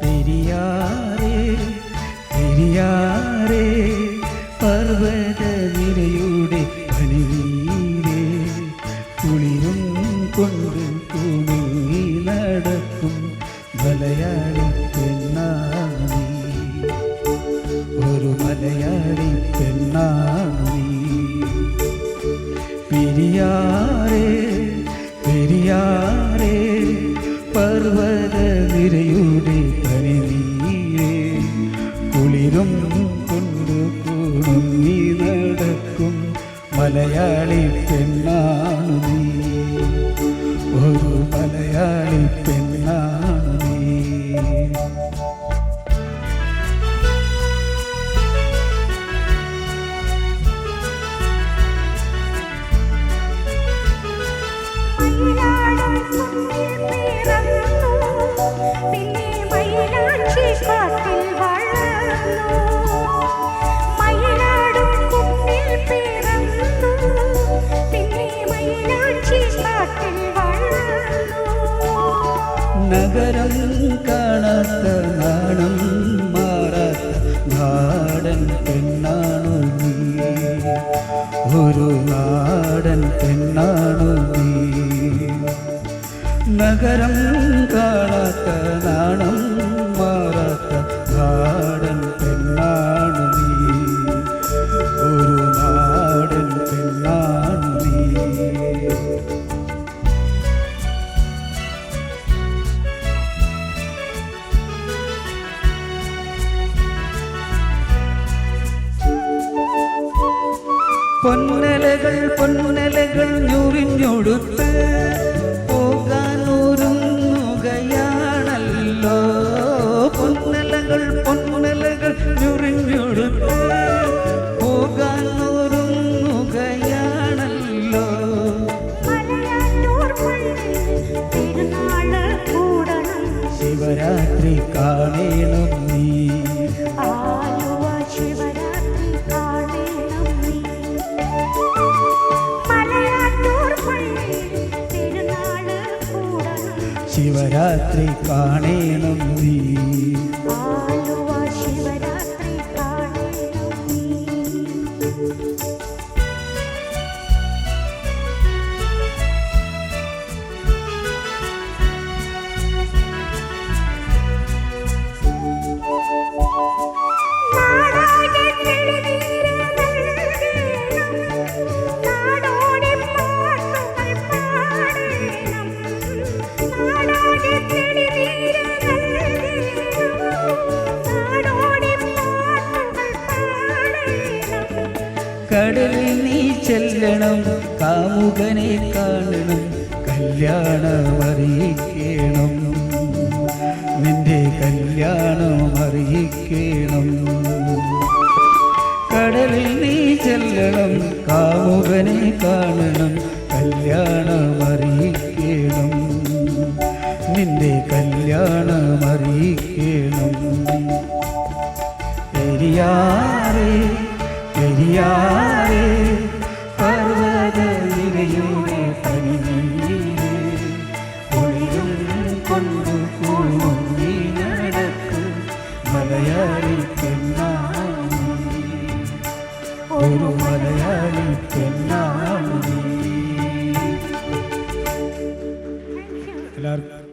പെരിയാറേ പെരിയാറേ പർവ്വതനിരയുടെ പനിനീരേ കുളിരും കൊണ്ട് കുണുങ്ങി നടക്കും മലയാളി പെണ്ണാണ് നീ, ഒരു മലയാളി പെണ്ണാണ് നീ. പെരിയാറേ പെരിയാറേ പർവ്വതനിരയുടെ പനിനീരേ കുളിരും കൊണ്ട് കുണുങ്ങി നടക്കും മലയാളി പെണ്ണാണ് നീ, ഒരു മലയാളി പെണ്ണാണ് നീ. നഗരം കാണാത്ത നാണം മാറാത്ത നാടൻ പെണ്ണാണു നീ, ഒരു നാടൻ പെണ്ണാണു നീ. നഗരം കാണാത്ത നാണം മാറാത്ത നാടൻ പെണ്ണാണു നീ, ഒരു നാടൻ പെണ്ണാണു നീ. പൊന്നലകൾ പൊന്നലകൾ ഞുറിഞ്ഞൊടുത്ത് പോകാനൊരുങ്ങുകയാണല്ലോ, പൊന്നലകൾ പൊന്നലകൾ ഞുറിഞ്ഞൊടുത്ത് പോകാനൊരുങ്ങുകയാണല്ലോ. ശിവരാത്രി കാണേണം നീ, ശിവരാത്രി കാണേണം നീ. കടലിൽ നീ ചെല്ലണം, കാമുകനെ കാണണം, കല്യാണം അറിയിക്കണം, നിന്റെ കല്യാണം അറിയിക്കണം. കടലിൽ നീ ചെല്ലണം, കാമുകനെ കാണണം, കല്യാണം അറിയിക്കണം, നിന്റെ കല്യാണം അറിയിക്കണം. പെരിയാറേ പെരിയാറേ പർവ്വതനിരയുടെ പനിനീരേ കുളിരും കൊണ്ട് കുണുങ്ങി നടക്കും മലയാളി പെണ്ണാണ് നീ, ഒരു മലയാളി പെണ്ണാണ് നീ. എല്ലാവർക്കും